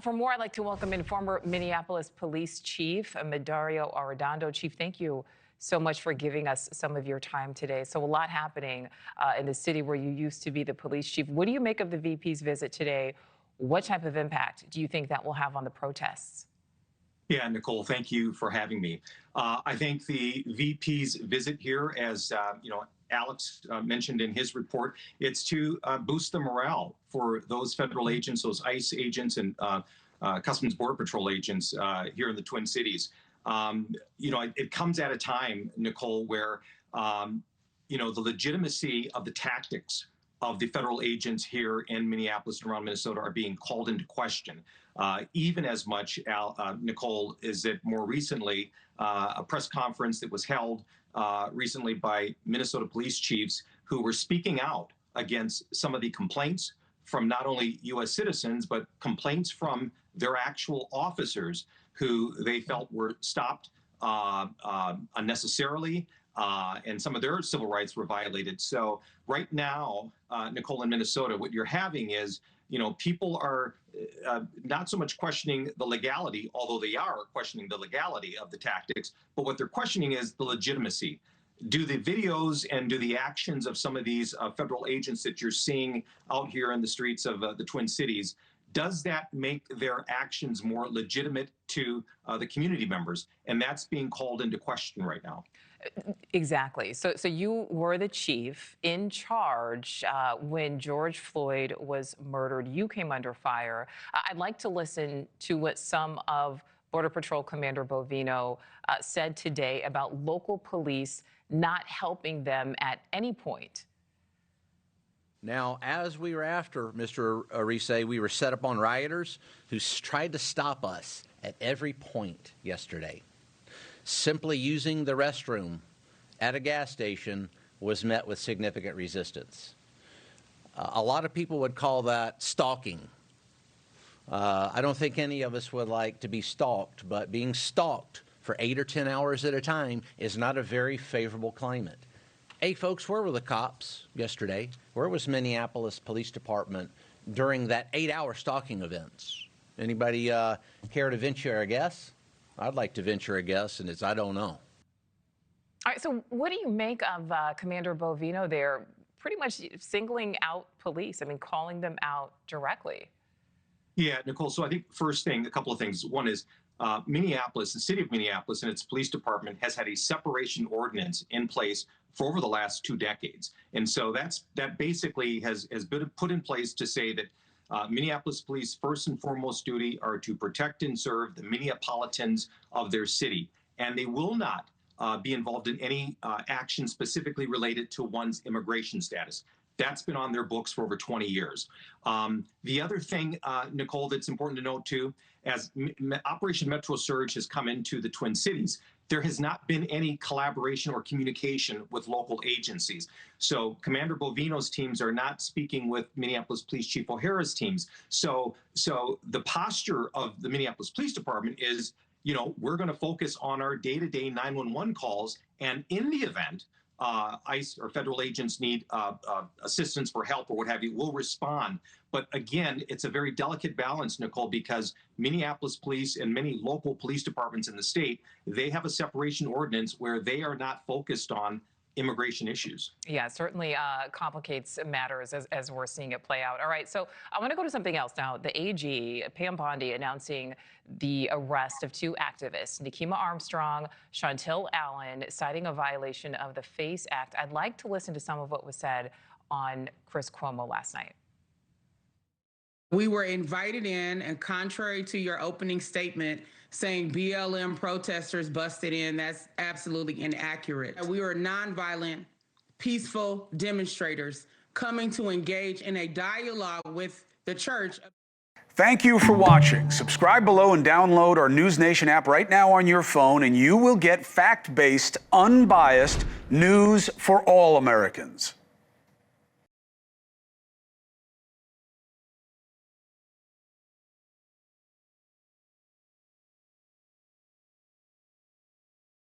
For more, I'd like to welcome in former Minneapolis Police Chief Medaria Arradondo. Chief, thank you so much for giving us some of your time today. So a lot happening in the city where you used to be the police chief. What do you make of the VP's visit today? What type of impact do you think that will have on the protests? Yeah, Nichole, thank you for having me. I think the VP's visit here, as Alex mentioned in his report, it's to boost the morale for those federal agents, those ICE agents and Customs Border Patrol agents here in the Twin Cities. It comes at a time, Nichole, where the legitimacy of the tactics of the federal agents here in Minneapolis and around Minnesota are being called into question. Even as much, Nichole, is that more recently, a press conference that was held recently by Minnesota police chiefs who were speaking out against some of the complaints from not only U.S. citizens, but complaints from their actual officers who they felt were stopped unnecessarily, and some of their civil rights were violated. So right now, Nichole, in Minnesota, what you're having is, people are not so much questioning the legality, although they are questioning the legality of the tactics, but what they're questioning is the legitimacy. Do the videos and do the actions of some of these federal agents that you're seeing out here in the streets of the Twin Cities, does that make their actions more legitimate to the community members? And that's being called into question right now. Exactly. So you were the chief in charge when George Floyd was murdered. You came under fire. I'd like to listen to what some of Border Patrol Commander Bovino said today about local police not helping them at any point. Now, as we were after Mr. Arrise, we were set up on rioters who tried to stop us at every point yesterday. Simply using the restroom at a gas station was met with significant resistance. A lot of people would call that stalking. I don't think any of us would like to be stalked, but being stalked for 8 or 10 hours at a time is not a very favorable climate. Hey, folks, where were the cops yesterday? Where was Minneapolis Police Department during that 8-hour stalking events? Anybody care to venture a guess? I'd like to venture a guess, and it's I don't know. All right, so what do you make of Commander Bovino there pretty much singling out police, calling them out directly? Yeah, Nichole, so I think first thing, a couple of things. One is Minneapolis, the city of Minneapolis and its police department has had a separation ordinance in place for over the last 2 decades. And so that basically has been put in place to say that Minneapolis police first and foremost duty are to protect and serve the Minneapolitans of their city. And they will not be involved in any action specifically related to one's immigration status. That's been on their books for over 20 years. The other thing, Nichole, that's important to note too, as Operation Metro Surge has come into the Twin Cities, there has not been any collaboration or communication with local agencies. So Commander Bovino's teams are not speaking with Minneapolis Police Chief O'Hara's teams. So the posture of the Minneapolis Police Department is, we're going to focus on our day-to-day 911 calls, and in the event ICE or federal agents need assistance for help or what have you, we'll respond. But again, it's a very delicate balance, Nichole, because Minneapolis police and many local police departments in the state, they have a separation ordinance where they are not focused on immigration issues. Yeah, it certainly complicates matters as we're seeing it play out. All right, so I want to go to something else now. The AG, Pam Bondi, announcing the arrest of 2 activists, Nikema Armstrong, Chantel Allen, citing a violation of the FACE Act. I'd like to listen to some of what was said on Chris Cuomo last night. We were invited in, and contrary to your opening statement saying BLM protesters busted in, that's absolutely inaccurate. We were nonviolent, peaceful demonstrators coming to engage in a dialogue with the church. Thank you for watching. Subscribe below and download our NewsNation app right now on your phone, and you will get fact-based, unbiased news for all Americans.